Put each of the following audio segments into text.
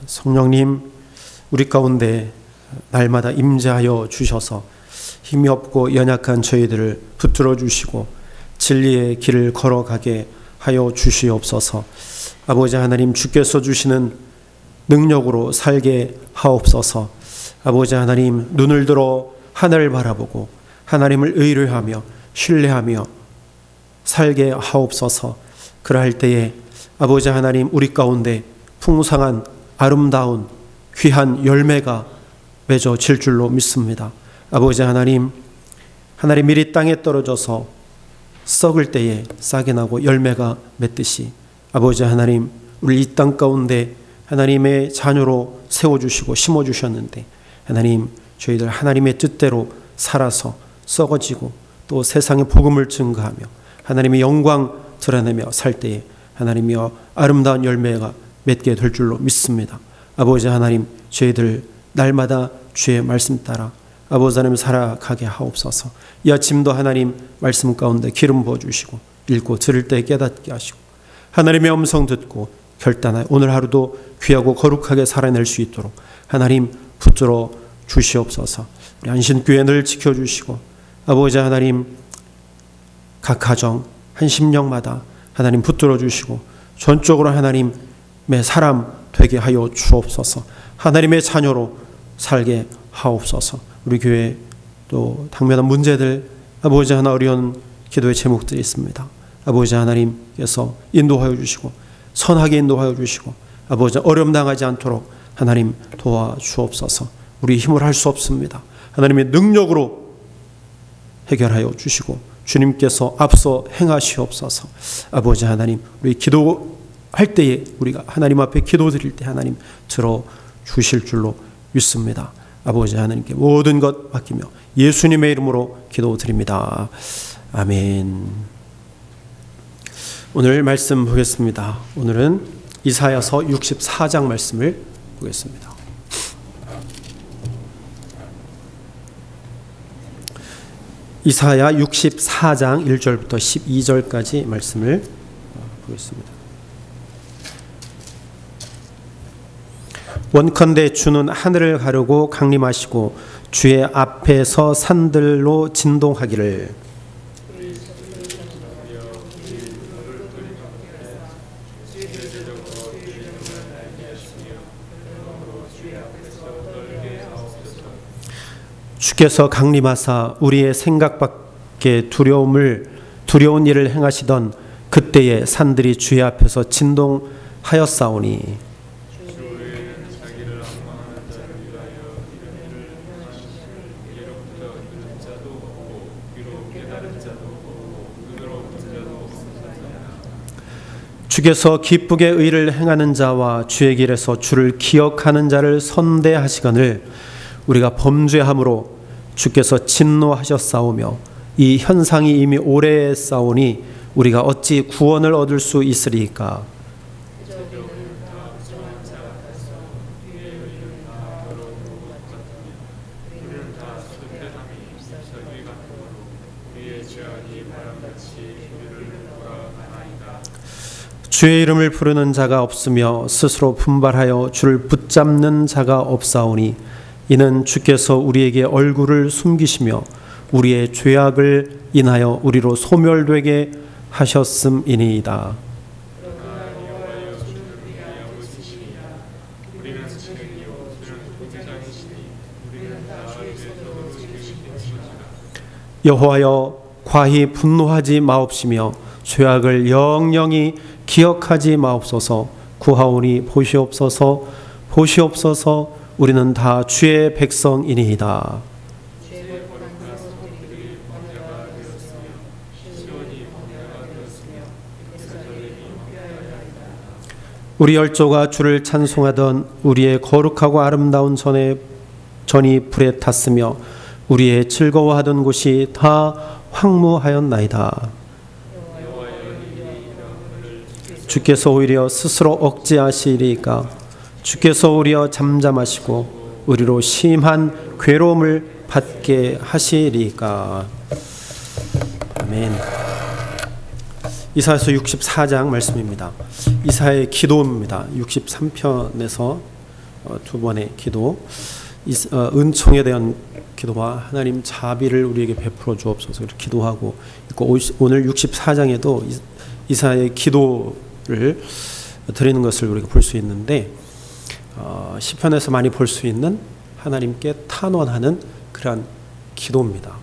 성령님, 우리 가운데 날마다 임재하여 주셔서 힘이 없고 연약한 저희들을 붙들어 주시고 진리의 길을 걸어가게 하여 주시옵소서. 아버지 하나님, 주께서 주시는 능력으로 살게 하옵소서. 아버지 하나님, 눈을 들어 하늘을 바라보고 하나님을 의뢰하며 신뢰하며 살게 하옵소서. 그러할 때에 아버지 하나님, 우리 가운데 풍성한 아름다운 귀한 열매가 맺어질 줄로 믿습니다. 아버지 하나님, 미리 땅에 떨어져서 썩을 때에 싹이 나고 열매가 맺듯이 아버지 하나님, 우리 이 땅 가운데 하나님의 자녀로 세워주시고 심어주셨는데 하나님, 저희들 하나님의 뜻대로 살아서 썩어지고 또 세상의 복음을 증거하며 하나님의 영광 드러내며 살 때에 하나님이여 아름다운 열매가 맺게 될 줄로 믿습니다. 아버지 하나님, 저희들 날마다 주의 말씀 따라 아버지 하나님 살아가게 하옵소서. 이 아침도 하나님 말씀 가운데 기름 부어주시고 읽고 들을 때 깨닫게 하시고 하나님의 음성 듣고 결단하여 오늘 하루도 귀하고 거룩하게 살아낼 수 있도록 하나님 붙들어 주시옵소서. 우리 안신교회 늘 지켜주시고 아버지 하나님, 각 가정 한 심령마다 하나님 붙들어 주시고 전적으로 하나님의 사람 되게 하여 주옵소서. 하나님의 자녀로 살게 하옵소서. 우리 교회 또 당면한 문제들 아버지 하나 어려운 기도의 제목들이 있습니다. 아버지 하나님께서 인도하여 주시고 선하게 인도하여 주시고 아버지 어려움 당하지 않도록 하나님 도와주옵소서. 우리 힘을 할 수 없습니다. 하나님의 능력으로 해결하여 주시고 주님께서 앞서 행하시옵소서. 아버지 하나님, 우리 기도할 때에 우리가 하나님 앞에 기도드릴 때 하나님 들어주실 줄로 믿습니다. 아버지 하나님께 모든 것 맡기며 예수님의 이름으로 기도드립니다. 아멘. 오늘 말씀 보겠습니다. 오늘은 이사야서 64장 말씀을 보겠습니다. 이사야 64장 1절부터 12절까지 말씀을 보겠습니다. 원컨대 주는 하늘을 가르고 강림하시고 주의 앞에서 산들로 진동하기를 주께서 강림하사 우리의 생각 밖에 두려운 일을 행하시던 그때의 산들이 주의 앞에서 진동하였사오니 주께서 기쁘게 의를 행하는 자와 주의 길에서 주를 기억하는 자를 선대하시거늘 우리가 범죄함으로 주께서 진노하셨사오며 이 현상이 이미 오래 싸우니 우리가 어찌 구원을 얻을 수 있으리까. 주의 이름을 부르는 자가 없으며 스스로 분발하여 주를 붙잡는 자가 없사오니 이는 주께서 우리에게 얼굴을 숨기시며 우리의 죄악을 인하여 우리로 소멸되게 하셨음이니이다. 여호와여, 과히 분노하지 마옵시며 죄악을 영영히 기억하지 마옵소서. 구하오니 보시옵소서. 보시옵소서. 우리는 다 주의 백성이니이다. 우리 열조가 주를 찬송하던 우리의 거룩하고 아름다운 전이 불에 탔으며 우리의 즐거워하던 곳이 다 황무하였나이다. 주께서 오히려 스스로 억제하시리까. 주께서 오히려 잠잠하시고 우리로 심한 괴로움을 받게 하시리까. 아멘. 이사야서 64장 말씀입니다. 이사야의 기도입니다. 63편에서 두 번의 기도, 은총에 대한 기도와 하나님 자비를 우리에게 베풀어 주옵소서 이렇게 기도하고 있고, 오늘 64장에도 이사야의 기도를 드리는 것을 우리가 볼 수 있는데, 시편에서 많이 볼 수 있는 하나님께 탄원하는 그러한 기도입니다.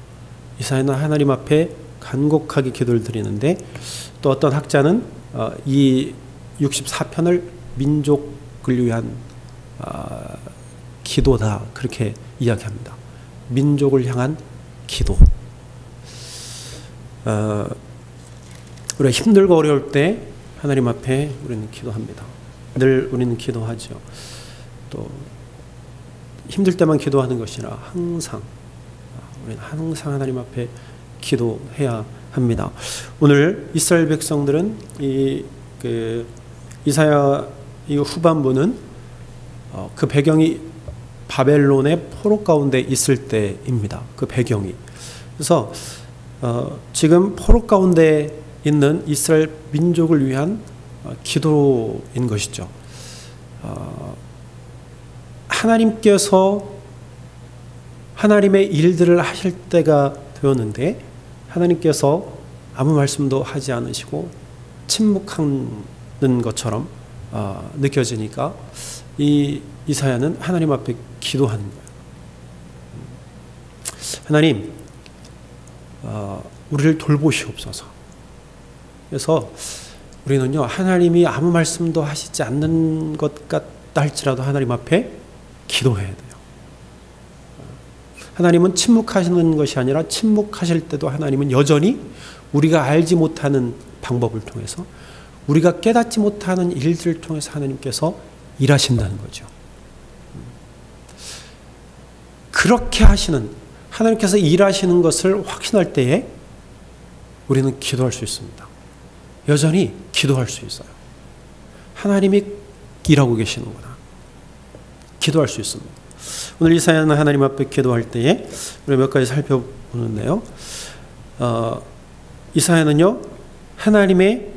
이사야는 하나님 앞에 간곡하게 기도를 드리는데, 또 어떤 학자는 이 64편을 민족을 위한 기도다 그렇게 이야기합니다. 민족을 향한 기도. 우리가 힘들고 어려울 때 하나님 앞에 우리는 기도합니다. 늘 우리는 기도하죠. 또 힘들 때만 기도하는 것이 아니라 우리는 항상 하나님 앞에 기도해야 합니다. 오늘 이스라엘 백성들은 이사야 이 후반부는 그 배경이 바벨론의 포로 가운데 있을 때입니다. 그 배경이. 그래서 지금 포로 가운데 있는 이스라엘 민족을 위한 기도인 것이죠. 하나님께서 하나님의 일들을 하실 때가 되었는데 하나님께서 아무 말씀도 하지 않으시고 침묵하는 것처럼 느껴지니까 이사야는 하나님 앞에 기도하는 거예요. 하나님, 우리를 돌보시옵소서. 그래서 우리는요, 하나님이 아무 말씀도 하시지 않는 것 같다 할지라도 하나님 앞에 기도해야 돼요. 하나님은 침묵하시는 것이 아니라 침묵하실 때도 하나님은 여전히 우리가 알지 못하는 방법을 통해서, 우리가 깨닫지 못하는 일들을 통해서 하나님께서 일하신다는 거죠. 그렇게 하시는, 하나님께서 일하시는 것을 확신할 때에 우리는 기도할 수 있습니다. 여전히 기도할 수 있어요. 하나님이 일하고 계시는구나. 기도할 수 있습니다. 오늘 이사야는 하나님 앞에 기도할 때에 우리 몇 가지 살펴보는데요. 이사야는요, 하나님의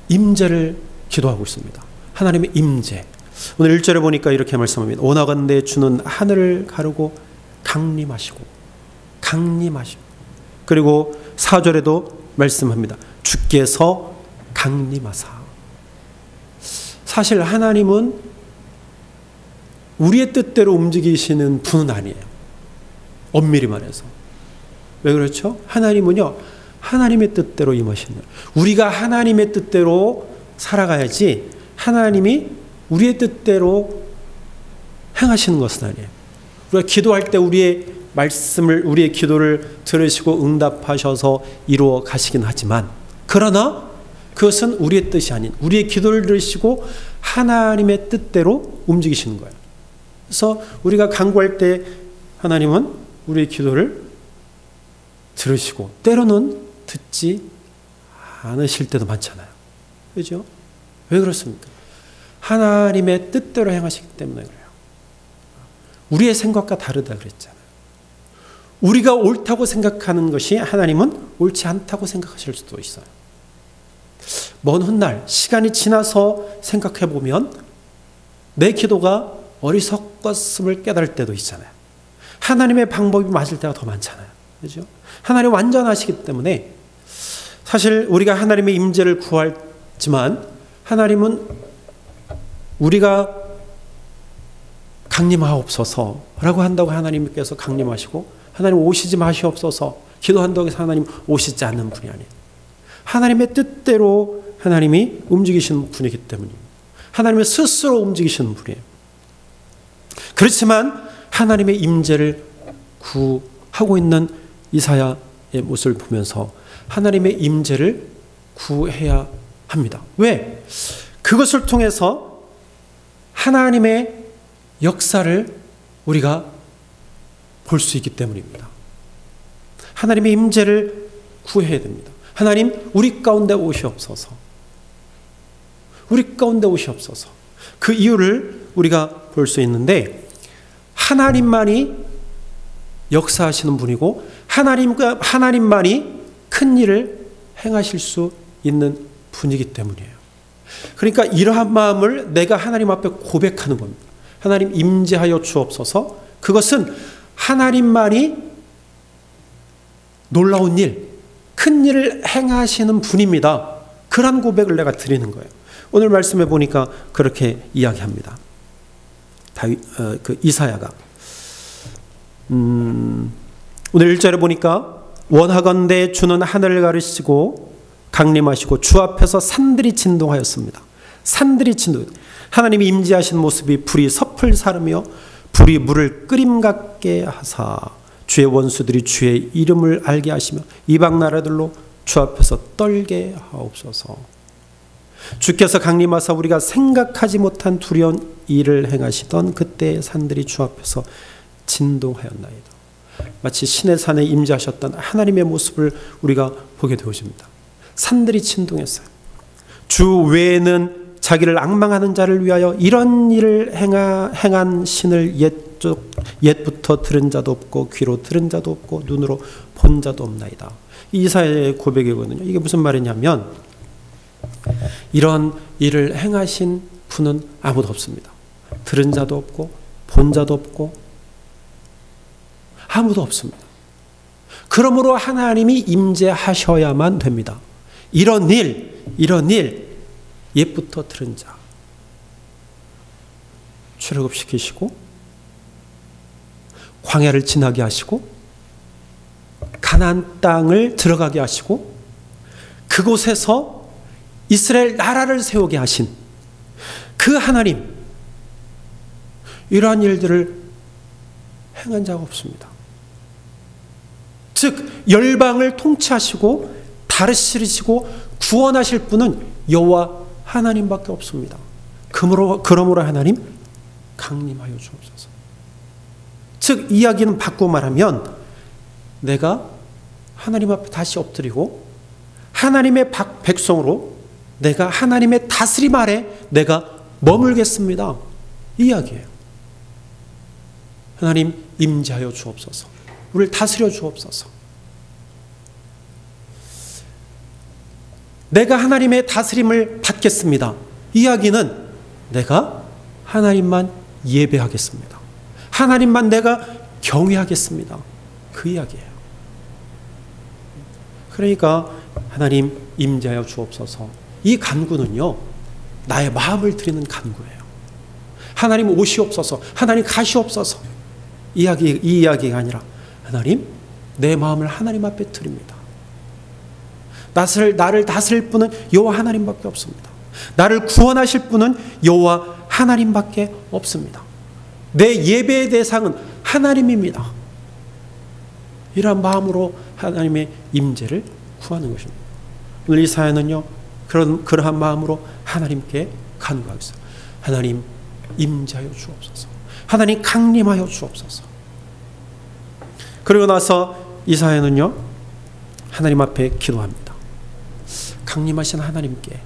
임재를 기도하고 있습니다. 하나님의 임재. 오늘 1절에 보니까 이렇게 말씀합니다. 오나간대 주는 하늘을 가르고 강림하시고. 그리고 4절에도 말씀합니다. 주께서 강림하사. 사실 하나님은 우리의 뜻대로 움직이시는 분은 아니에요. 엄밀히 말해서. 왜 그렇죠? 하나님은요, 하나님의 뜻대로 임하시는 거예요. 우리가 하나님의 뜻대로 살아가야지 하나님이 우리의 뜻대로 행하시는 것은 아니에요. 우리가 기도할 때 우리의 말씀을, 우리의 기도를 들으시고 응답하셔서 이루어 가시긴 하지만, 그러나 그것은 우리의 뜻이 아닌, 우리의 기도를 들으시고 하나님의 뜻대로 움직이시는 거예요. 그래서 우리가 간구할 때 하나님은 우리의 기도를 들으시고 때로는 듣지 않으실 때도 많잖아요. 그렇죠? 왜 그렇습니까? 하나님의 뜻대로 행하시기 때문에 그래요. 우리의 생각과 다르다 그랬잖아요. 우리가 옳다고 생각하는 것이 하나님은 옳지 않다고 생각하실 수도 있어요. 먼 훗날 시간이 지나서 생각해 보면 내 기도가 어리석었음을 깨달을 때도 있잖아요. 하나님의 방법이 맞을 때가 더 많잖아요. 그렇죠? 하나님 완전하시기 때문에 사실 우리가 하나님의 임재를 구하지만 하나님은 우리가 강림하옵소서라고 한다고 하나님께서 강림하시고, 하나님 오시지 마시옵소서 기도한다고 해서 하나님 오시지 않는 분이 아니에요. 하나님의 뜻대로 하나님이 움직이시는 분이기 때문입니다. 하나님의 스스로 움직이시는 분이에요. 그렇지만 하나님의 임재를 구하고 있는 이사야의 모습을 보면서 하나님의 임재를 구해야 합니다. 왜? 그것을 통해서 하나님의 역사를 우리가 볼 수 있기 때문입니다. 하나님의 임재를 구해야 됩니다. 하나님, 우리 가운데 오시옵소서. 우리 가운데 오시옵소서. 그 이유를 우리가 볼 수 있는데, 하나님만이 역사하시는 분이고 하나님만이 큰 일을 행하실 수 있는 분이기 때문이에요. 그러니까 이러한 마음을 내가 하나님 앞에 고백하는 겁니다. 하나님 임재하여 주옵소서. 그것은 하나님만이 놀라운 일, 큰 일을 행하시는 분입니다. 그런 고백을 내가 드리는 거예요. 오늘 말씀해 보니까 그렇게 이야기합니다. 이사야가 오늘 1절에 보니까 원하건대 주는 하늘을 가르시고 강림하시고 주 앞에서 산들이 진동하였습니다. 산들이 진동. 하나님이 임재하신 모습이 불이 섭을 사르며 불이 물을 끓임 같게 하사 주의 원수들이 주의 이름을 알게 하시며 이방 나라들로 주 앞에서 떨게 하옵소서. 주께서 강림하사 우리가 생각하지 못한 두려운 일을 행하시던 그때의 산들이 주 앞에서 진동하였나이다. 마치 신의 산에 임재하셨던 하나님의 모습을 우리가 보게 되어집니다. 산들이 진동했어요. 주 외에는 자기를 앙망하는 자를 위하여 이런 일을 행한 신을 옛부터 들은 자도 없고 귀로 들은 자도 없고 눈으로 본 자도 없나이다. 이사야의 고백이거든요. 이게 무슨 말이냐면 이런 일을 행하신 분은 아무도 없습니다. 들은 자도 없고 본 자도 없고 아무도 없습니다. 그러므로 하나님이 임재하셔야만 됩니다. 이런 일 옛부터 들은 자 출애굽시키시고 광야를 지나게 하시고 가나안 땅을 들어가게 하시고 그곳에서 이스라엘 나라를 세우게 하신 그 하나님, 이러한 일들을 행한 자가 없습니다. 즉 열방을 통치하시고 다스리시고 구원하실 분은 여호와 하나님밖에 없습니다. 그러므로 하나님 강림하여 주옵소서. 즉 이야기는 바꾸고 말하면 내가 하나님 앞에 다시 엎드리고 하나님의 백성으로 내가 하나님의 다스림 아래 내가 머물겠습니다. 이 이야기예요. 하나님 임재하여 주옵소서. 우리를 다스려 주옵소서. 내가 하나님의 다스림을 받겠습니다. 이 이야기는 내가 하나님만 예배하겠습니다. 하나님만 내가 경외하겠습니다. 그 이야기예요. 그러니까 하나님 임재하여 주옵소서. 이 간구는요, 나의 마음을 드리는 간구예요. 하나님 오시옵소서. 하나님 가시옵소서. 이 이야기가 아니라 하나님 내 마음을 하나님 앞에 드립니다. 나를 다스릴 분은 여호와 하나님밖에 없습니다. 나를 구원하실 분은 여호와 하나님밖에 없습니다. 내 예배의 대상은 하나님입니다. 이러한 마음으로 하나님의 임재를 구하는 것입니다. 오늘 이 사연은요, 그러한 마음으로 하나님께 간구하겠습니다. 하나님 임재하여 주옵소서. 하나님 강림하여 주옵소서. 그리고 나서 이 사연은요, 하나님 앞에 기도합니다. 강림하신 하나님께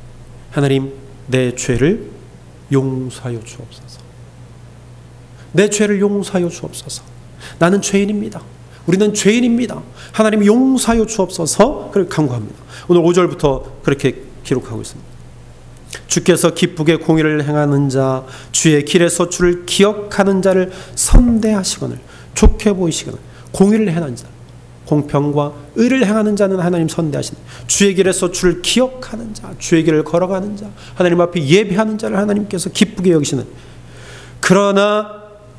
하나님 내 죄를 용서하여 주옵소서. 내 죄를 용서하여 주옵소서. 나는 죄인입니다. 우리는 죄인입니다. 하나님 용서하여 주옵소서. 그렇게 간구합니다. 오늘 5절부터 그렇게 기록하고 있습니다. 주께서 기쁘게 공의를 행하는 자, 주의 길에서 주를 기억하는 자를 선대하시거늘, 좋게 보이시거늘. 공의를 행하는 자, 공평과 의를 행하는 자는 하나님 선대하시는, 주의 길에서 주를 기억하는 자, 주의 길을 걸어가는 자, 하나님 앞에 예배하는 자를 하나님께서 기쁘게 여기시는. 그러나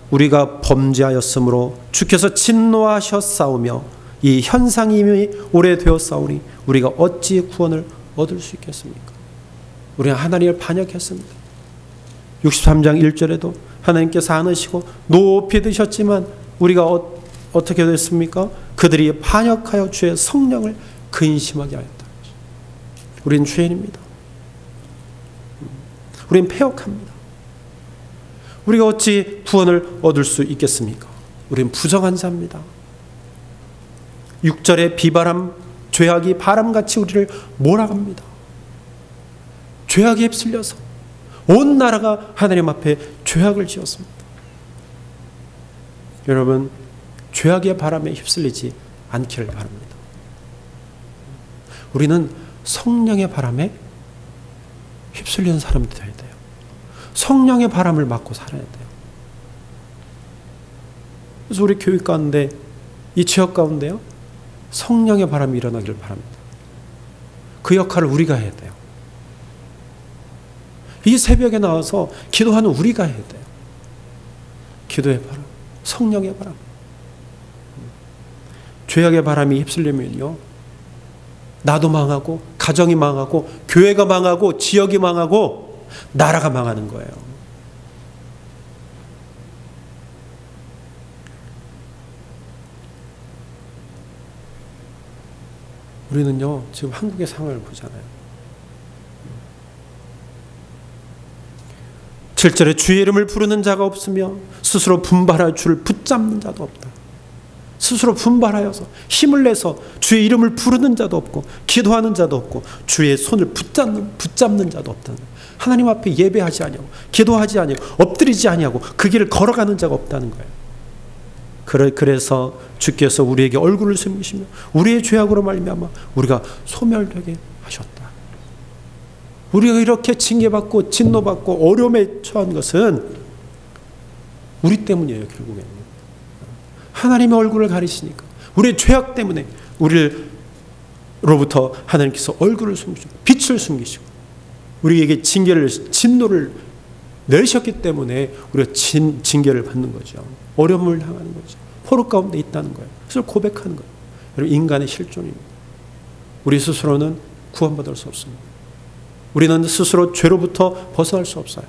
우리가 범죄하였으므로 주께서 진노하셨사오며 이 현상이 이미 오래되었사오니 우리가 어찌 구원을 얻을 수 있겠습니까? 우리가 하나님을 반역했습니다. 63장 1절에도 하나님께서 안으시고 높이 드셨지만 우리가 어떻게 됐습니까? 그들이 반역하여 주의 성령을 근심하게 하였다. 우리는 죄인입니다. 우리는 패역합니다. 우리가 어찌 구원을 얻을 수 있겠습니까? 우리는 부정한 자입니다. 6절의 비바람, 죄악이 바람같이 우리를 몰아갑니다. 죄악에 휩쓸려서 온 나라가 하나님 앞에 죄악을 지었습니다. 여러분, 죄악의 바람에 휩쓸리지 않기를 바랍니다. 우리는 성령의 바람에 휩쓸리는 사람들이 되어야 돼요. 성령의 바람을 맞고 살아야 돼요. 그래서 우리 교육 가운데, 이 지역 가운데요, 성령의 바람이 일어나길 바랍니다. 그 역할을 우리가 해야 돼요. 이 새벽에 나와서 기도하는 우리가 해야 돼요. 기도의 바람, 성령의 바람. 죄악의 바람이 휩쓸리면요, 나도 망하고, 가정이 망하고, 교회가 망하고, 지역이 망하고, 나라가 망하는 거예요. 우리는요, 지금 한국의 상황을 보잖아요. 7절에 주의 이름을 부르는 자가 없으며 스스로 분발하여 주를 붙잡는 자도 없다. 스스로 분발하여서 힘을 내서 주의 이름을 부르는 자도 없고 기도하는 자도 없고 주의 손을 붙잡는 자도 없다. 하나님 앞에 예배하지 아니하고 기도하지 아니하고 엎드리지 아니하고 그 길을 걸어가는 자가 없다는 거예요. 그래서 주께서 우리에게 얼굴을 숨기시며 우리의 죄악으로 말미암아 우리가 소멸되게 하셨다. 우리가 이렇게 징계받고 진노받고 어려움에 처한 것은 우리 때문이에요. 결국에는 하나님의 얼굴을 가리시니까 우리의 죄악 때문에 우리로부터 하나님께서 얼굴을 숨기시고 빛을 숨기시고 우리에게 진노를 내리셨기 때문에 우리가 징계를 받는 거죠. 어려움을 당하는 거죠. 포로 가운데 있다는 거예요. 그래서 고백하는 거예요. 여러분, 인간의 실존입니다. 우리 스스로는 구원받을 수 없습니다. 우리는 스스로 죄로부터 벗어날 수 없어요.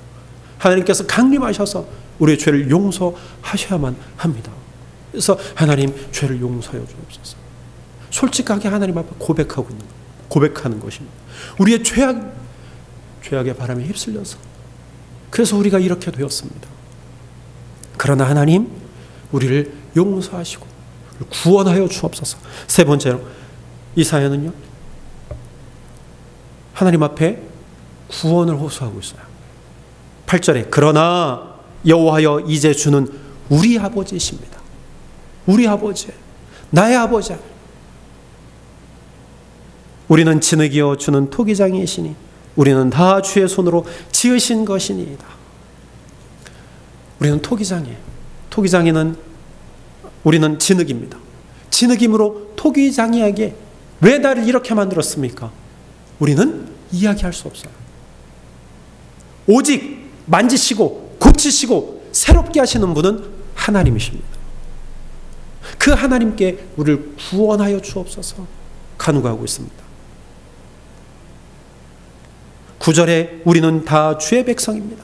하나님께서 강림하셔서 우리의 죄를 용서하셔야만 합니다. 그래서 하나님, 죄를 용서하여 주옵소서. 솔직하게 하나님 앞에 고백하는 것입니다. 우리의 죄악의 바람에 휩쓸려서 그래서 우리가 이렇게 되었습니다. 그러나 하나님, 우리를 용서하시고 구원하여 주옵소서. 세 번째로, 이 사연은요, 하나님 앞에 구원을 호소하고 있어요. 8절에 그러나 여호와여 이제 주는 우리 아버지이십니다. 우리 아버지, 나의 아버지. 우리는 진흙이여 주는 토기장이시니 우리는 다 주의 손으로 지으신 것이니이다. 우리는 토기장이에요. 토기장이는 우리는 진흙입니다. 진흙이므로 토기장이에게 왜 나를 이렇게 만들었습니까? 우리는 이야기할 수 없어요. 오직 만지시고 고치시고 새롭게 하시는 분은 하나님이십니다. 그 하나님께 우리를 구원하여 주옵소서 간구하고 있습니다. 9절에 우리는 다 주의 백성입니다.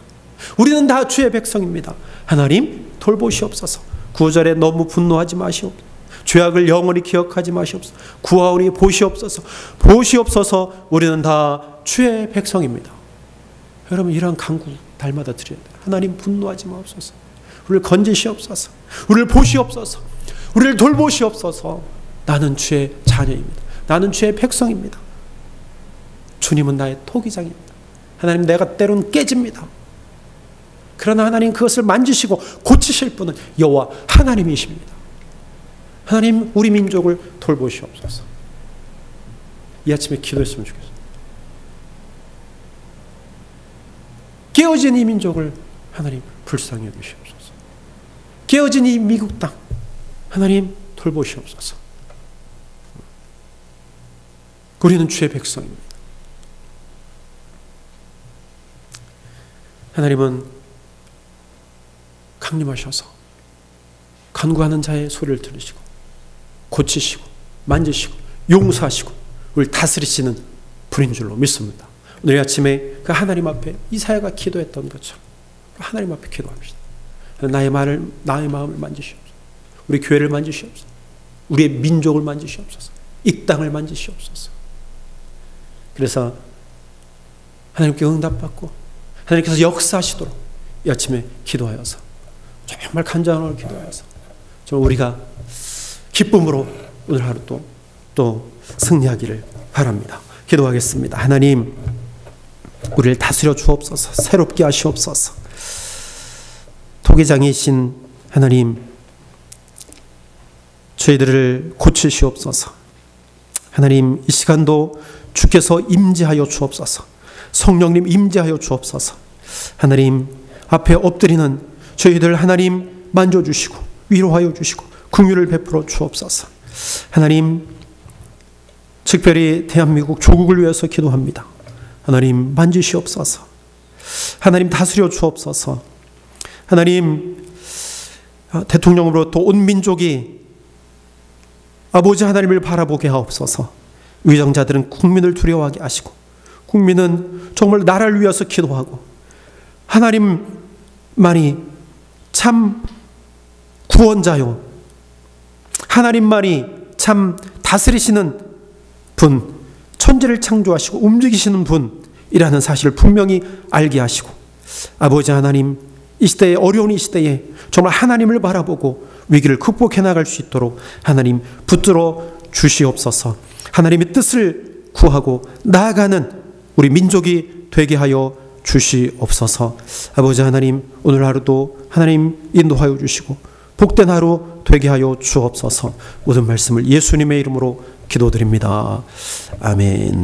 우리는 다 주의 백성입니다. 하나님 돌보시옵소서. 9절에 너무 분노하지 마시옵소서. 죄악을 영원히 기억하지 마시옵소서. 구하오니 보시옵소서. 보시옵소서. 우리는 다 주의 백성입니다. 여러분, 이러한 간구 달마다 드려야 돼요. 하나님 분노하지 마옵소서. 우리를 건지시옵소서. 우리를 보시옵소서. 우리를 돌보시옵소서. 나는 주의 자녀입니다. 나는 주의 백성입니다. 주님은 나의 토기장입니다. 하나님, 내가 때론 깨집니다. 그러나 하나님 그것을 만지시고 고치실 분은 여호와 하나님이십니다. 하나님, 우리 민족을 돌보시옵소서. 이 아침에 기도했으면 좋겠어요. 깨어진 이 민족을 하나님 불쌍히 여기시옵소서. 깨어진 이 미국 땅 하나님 돌보시옵소서. 우리는 주의 백성입니다. 하나님은 강림하셔서 간구하는 자의 소리를 들으시고 고치시고 만지시고 용서하시고 우리를 다스리시는 분인 줄로 믿습니다. 오늘 아침에 그 하나님 앞에 이사야가 기도했던 것처럼 하나님 앞에 기도합시다. 나의 마음을 만지시옵소서. 우리 교회를 만지시옵소서. 우리의 민족을 만지시옵소서. 이 땅을 만지시옵소서. 그래서 하나님께 응답받고 하나님께서 역사하시도록 이 아침에 기도하여서 정말 간절함으로 기도하여서 우리가 기쁨으로 오늘 하루 또 승리하기를 바랍니다. 기도하겠습니다. 하나님, 우리를 다스려 주옵소서. 새롭게 하시옵소서. 토기장이신 하나님, 저희들을 고치시옵소서. 하나님, 이 시간도 주께서 임재하여 주옵소서. 성령님 임재하여 주옵소서. 하나님 앞에 엎드리는 저희들 하나님 만져주시고 위로하여 주시고 긍휼을 베풀어 주옵소서. 하나님, 특별히 대한민국 조국을 위해서 기도합니다. 하나님 만지시옵소서. 하나님 다스려 주옵소서. 하나님, 대통령으로부터 온 민족이 아버지 하나님을 바라보게 하옵소서. 위정자들은 국민을 두려워하게 하시고 국민은 정말 나라를 위해서 기도하고 하나님만이 참 구원자요, 하나님만이 참 다스리시는 분, 천지를 창조하시고 움직이시는 분이라는 사실을 분명히 알게 하시고, 아버지 하나님, 이 시대에, 어려운 이 시대에 정말 하나님을 바라보고 위기를 극복해 나갈 수 있도록 하나님 붙들어 주시옵소서. 하나님의 뜻을 구하고 나아가는 우리 민족이 되게 하여 주시옵소서. 아버지 하나님, 오늘 하루도 하나님 인도하여 주시고 복된 하루 되게 하여 주옵소서. 모든 말씀을 예수님의 이름으로 기도드립니다. 아멘.